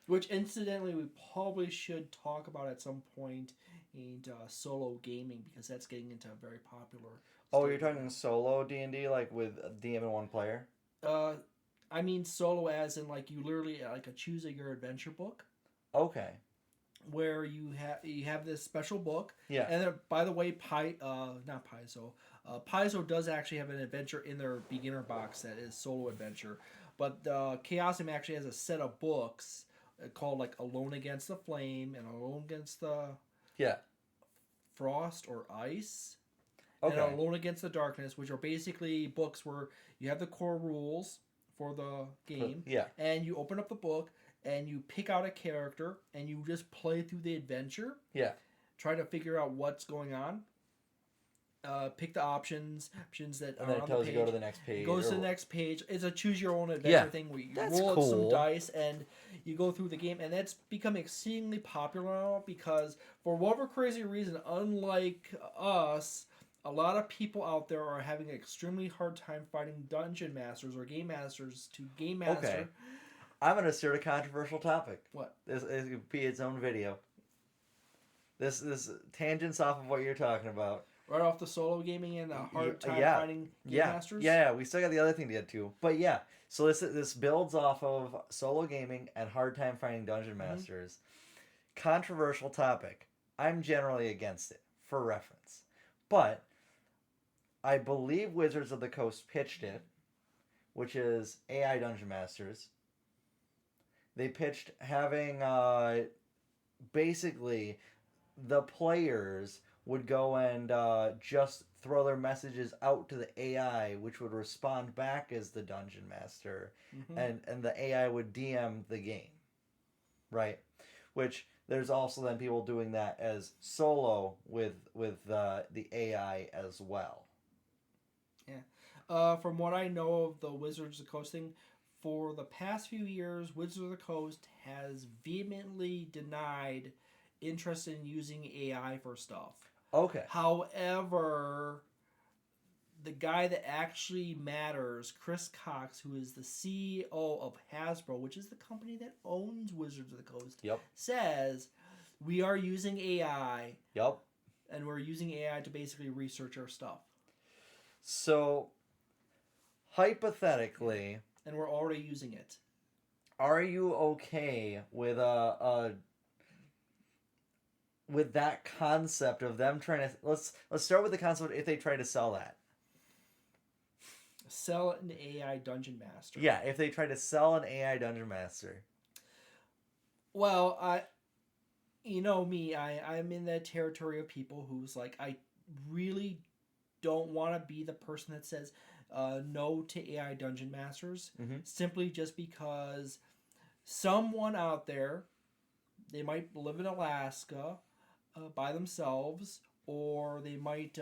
Which, incidentally, we probably should talk about at some point in solo gaming because that's getting into a very popular Oh, you're state right talking now. solo D&D, like with a DM and one player? Uh, I mean solo as in like you literally like a choose your adventure book Okay. where you have this special book, Yeah. and by the way, not Paizo, Paizo does actually have an adventure in their beginner box that is solo adventure, but Chaosium actually has a set of books called like Alone Against the Flame and Alone Against the Yeah. Frost or Ice and Okay. Alone Against the Darkness, which are basically books where you have the core rules for the game, Yeah. and you open up the book and you pick out a character and you just play through the adventure, Yeah. try to figure out what's going on. Pick the options that And then are it on the tells you go to page. the next It page goes to the or next page. It's a choose your own yeah. adventure thing where you That's roll out some cool. dice and you go through the game, and that's become exceedingly popular now because for whatever crazy reason, unlike us, a lot of people out there are having an extremely hard time finding dungeon masters or game masters to game Okay. master. I'm going to start a controversial topic. What? This could be its own video. This tangents off of what you're talking about. Right off the solo gaming and a hard time Yeah, finding game yeah, masters? yeah. We still got the other thing to get to, but yeah. So this builds off of solo gaming and hard time finding dungeon Mm-hmm. masters. Controversial topic. I'm generally against it for reference, but I believe Wizards of the Coast pitched it, which is AI dungeon masters. They pitched having basically the players would go and just throw their messages out to the AI, which would respond back as the dungeon master, Mm-hmm. and the AI would DM the game, right? Which there's also then people doing that as solo with the AI as well. Yeah. From what I know of the Wizards of the Coast thing, for the past few years, Wizards of the Coast has vehemently denied interest in using AI for stuff. Okay. However, the guy that actually matters, Chris Cox, who is the CEO of Hasbro, which is the company that owns Wizards of the Coast, Yep. says we are using AI Yep. and we're using AI to basically research our stuff. So hypothetically, And we're already using it. are you okay with with that concept of them trying to let's start with the concept if they try to sell that. Sell an AI dungeon master. Yeah, if they try to sell an AI dungeon master. Well, you know me, I'm in that territory of people who's like, I really don't want to be the person that says no to AI dungeon masters, Mm-hmm. simply just because someone out there, they might live in Alaska by themselves, or they might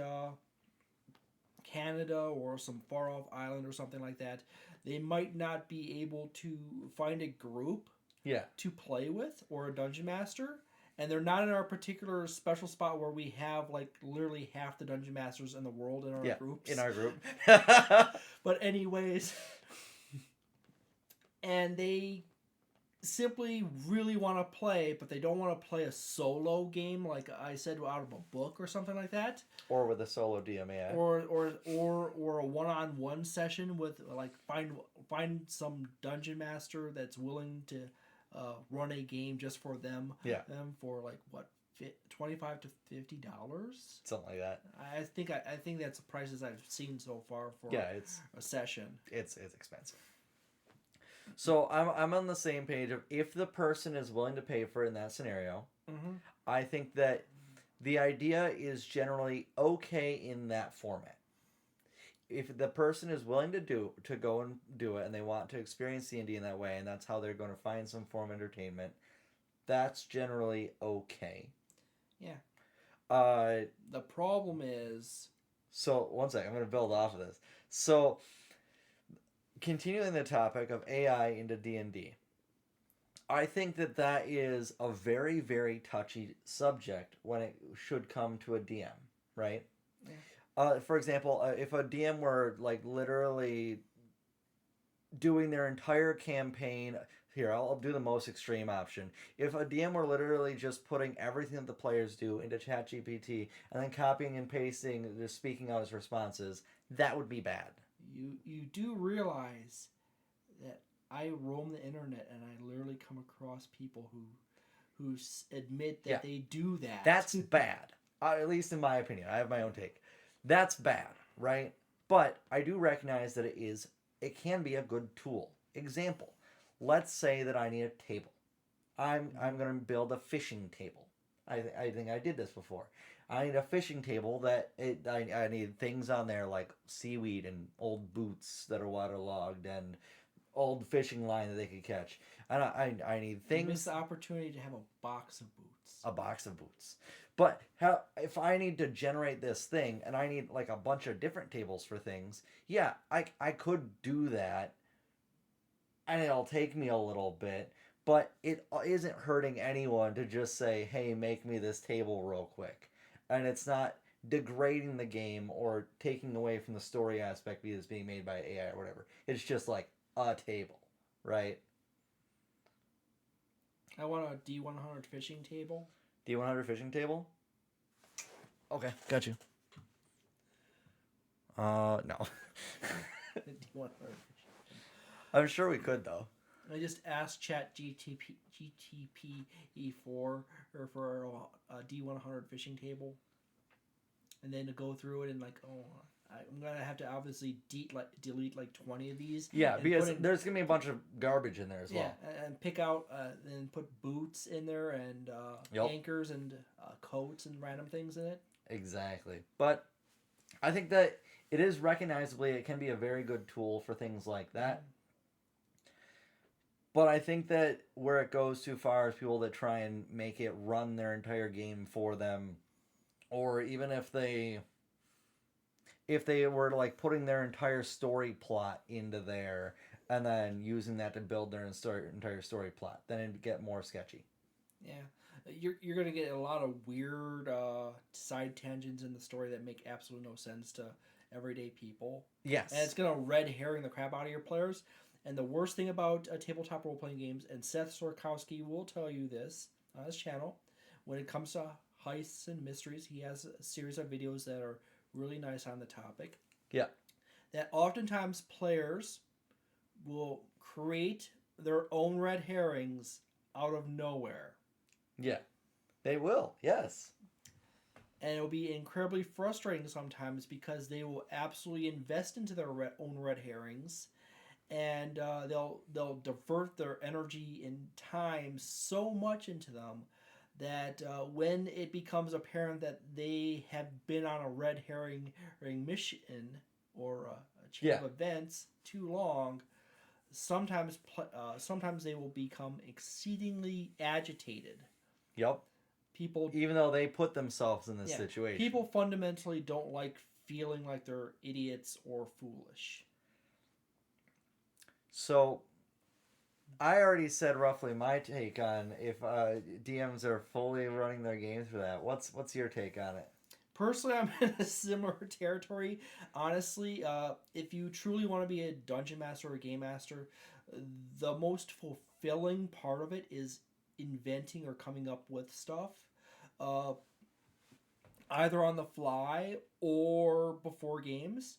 Canada or some far off island or something like that. They might not be able to find a group Yeah. to play with or a dungeon master, and they're not in our particular special spot where we have like literally half the dungeon masters in the world in our Yeah. groups. In our group. But anyways, and they simply really want to play, but they don't want to play a solo game like I said out of a book or something like that, Or with a solo DMA. or a one-on-one session with like find some dungeon master that's willing to run a game just for them for like what $25 to $50. Something like that. I think that's the prices I've seen so far for Yeah, a session. it's expensive. So I'm on the same page of if the person is willing to pay for it in that scenario, Mm-hmm. I think that the idea is generally okay in that format. If the person is willing to go and do it and they want to experience D&D in that way and that's how they're going to find some form of entertainment, that's generally okay. Yeah. Uh The problem is, so one second, I'm going to build off of this. So continuing the topic of AI into D&D. I think that that is a very, very touchy subject when it should come to a DM, right? yeah. For example, if a DM were like literally doing their entire campaign Here, I'll do the most extreme option. If a DM were literally just putting everything that the players do into ChatGPT and then copying and pasting, just speaking out his responses, that would be bad. You do realize that I roam the internet and I literally come across people who admit that they do that. That's bad. At least in my opinion. I have my own take. That's bad, right? But I do recognize that it can be a good tool. Example. Let's say that I need a table. I'm going to build a fishing table. I think I did this before. I need a fishing table that I need things on there like seaweed and old boots that are waterlogged and old fishing line that they could catch. And I need things. You missed the opportunity to have a box of boots. A box of boots. But if I need to generate this thing and I need like a bunch of different tables for things, yeah, I could do that. And it'll take me a little bit, but it isn't hurting anyone to just say, hey, make me this table real quick. And it's not degrading the game or taking away from the story aspect because it's being made by AI or whatever. It's just like a table, right? I want a D100 fishing table. D100 fishing table? Okay, got you. No. D100 I'm sure we could though. I just asked GTPE4 or for a D100 fishing table, and then to go through it and like, I'm gonna have to obviously delete like 20 of these. Yeah, because there's gonna be a bunch of garbage in there as well. Yeah, and pick out and put boots in there and anchors and coats and random things in it. Exactly, but I think that it is recognizably it can be a very good tool for things like that. But I think that where it goes too far is people that try and make it run their entire game for them, or even if they were like putting their entire story plot into there and then using that to build their entire story plot, then it'd get more sketchy. Yeah, you're gonna get a lot of weird side tangents in the story that make absolutely no sense to everyday people. Yes, and it's gonna red herring the crap out of your players. And the worst thing about tabletop role-playing games, and Seth Sorkowski will tell you this on his channel, when it comes to heists and mysteries, he has a series of videos that are really nice on the topic. Yeah. That oftentimes players will create their own red herrings out of nowhere. Yeah. They will, yes. And it will be incredibly frustrating sometimes because they will absolutely invest into their own red herrings. And they'll divert their energy and time so much into them that when it becomes apparent that they have been on a red herring mission or a chain of events too long, sometimes they will become exceedingly agitated. Yep. People, even though they put themselves in this situation. People fundamentally don't like feeling like they're idiots or foolish. So, I already said roughly my take on if DMs are fully running their games for that. What's your take on it? Personally, I'm in a similar territory. Honestly, if you truly want to be a dungeon master or a game master, the most fulfilling part of it is inventing or coming up with stuff, either on the fly or before games.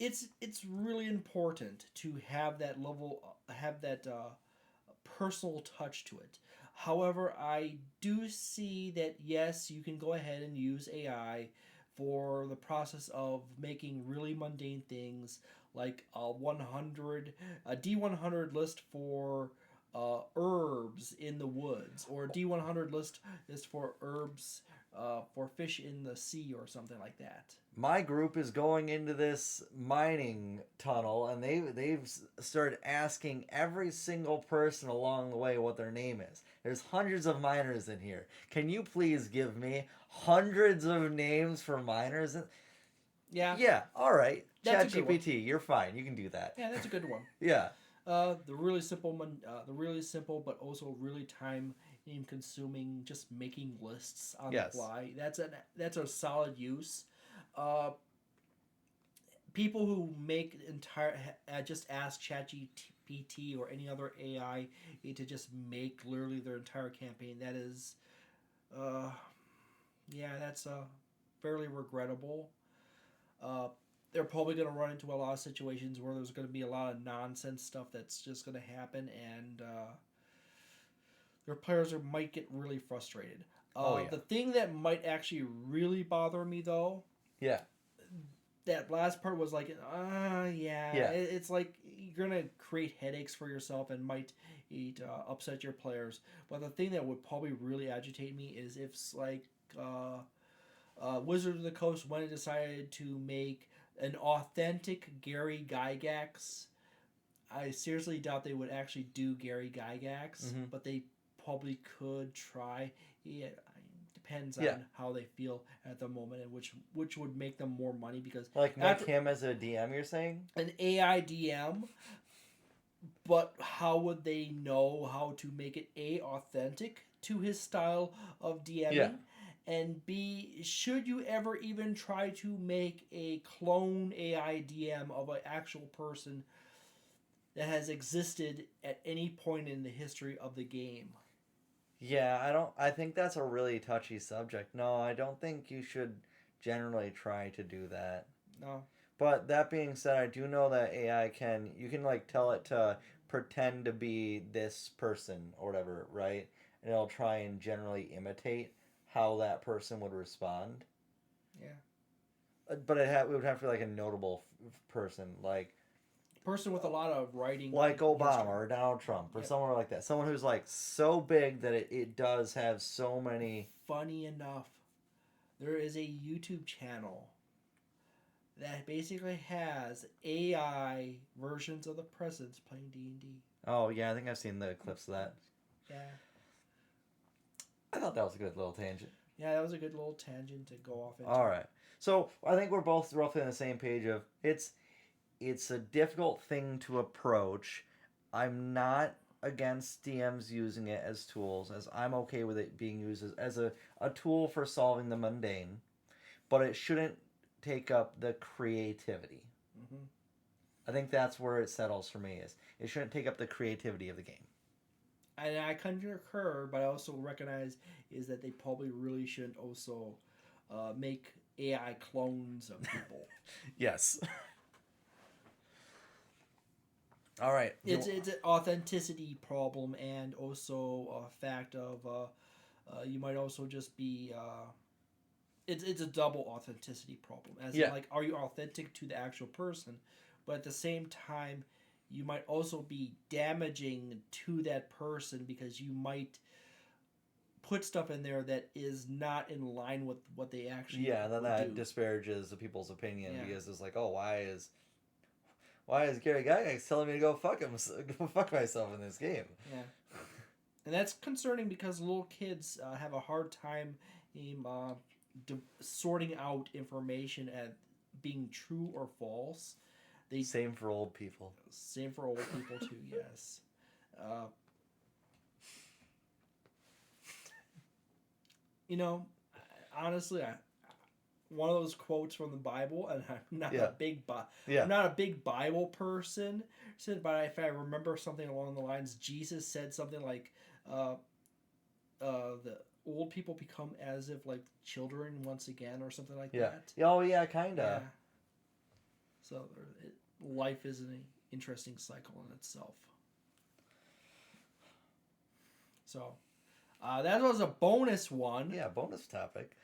It's really important to have that personal touch to it. However, I do see that yes, you can go ahead and use AI for the process of making really mundane things like a D100 list for herbs in the woods, or a D100 list is for herbs for fish in the sea or something like that. My group is going into this mining tunnel, and they've started asking every single person along the way what their name is. There's hundreds of miners in here. Can you please give me hundreds of names for miners? Yeah. Yeah. All right. ChatGPT, you're fine. You can do that. Yeah, that's a good one. Yeah. The really simple but also really time consuming, just making lists on the fly. That's a solid use. People who make just ask ChatGPT GPT or any other AI to just make literally their entire campaign. That is, that's fairly regrettable. They're probably going to run into a lot of situations where there's going to be a lot of nonsense stuff that's just going to happen, and their players might get really frustrated. The thing that might actually really bother me, though, that last part was like, it's like you're going to create headaches for yourself and might upset your players. But the thing that would probably really agitate me is if, like, Wizard of the Coast went and decided to make an authentic Gary Gygax. I seriously doubt they would actually do Gary Gygax, but they probably could try. Yeah, depends on how they feel at the moment and which would make them more money, because like make him as a DM, you're saying? An AI DM, but how would they know how to make it A, authentic to his style of DMing? And B, should you ever even try to make a clone AI DM of an actual person that has existed at any point in the history of the game? Yeah, I think that's a really touchy subject. No, I don't think you should generally try to do that. No. But that being said, I do know that AI you can like tell it to pretend to be this person or whatever, right? And it'll try and generally imitate how that person would respond. Yeah. But it would have to be like a notable person, like person with a lot of writing, like Obama or Donald Trump or someone like that. Someone who's like so big that it does have so many. Funny enough, there is a YouTube channel that basically has AI versions of the presidents playing D&D. Oh yeah, I think I've seen the clips of that. Yeah. I thought that was a good little tangent. Yeah, that was a good little tangent to go off into. All right. So I think we're both roughly on the same page of it's a difficult thing to approach. I'm not against DMs using it as tools, as I'm okay with it being used as a tool for solving the mundane, but it shouldn't take up the creativity. Mm-hmm. I think that's where it settles for me, is it shouldn't take up the creativity of the game. And I concur, but I also recognize is that they probably really shouldn't also make AI clones of people. Yes. All right. It's an authenticity problem, and also a fact of you might also just be. It's a double authenticity problem. As in, like, are you authentic to the actual person, but at the same time, you might also be damaging to that person because you might put stuff in there that is not in line with what they actually then that do. Disparages the people's opinion because it's like, oh, why is Gary Gygax telling me to go fuck myself in this game? Yeah, and that's concerning because little kids have a hard time sorting out information at being true or false. Same for old people. Same for old people too. Yes. Honestly, one of those quotes from the Bible, and I'm not I'm not a big Bible person, but if I remember something along the lines, Jesus said something like, "The old people become as if like children once again," or something like that. Oh yeah, kinda. Yeah. So life is an interesting cycle in itself. So that was a bonus one. Yeah, bonus topic.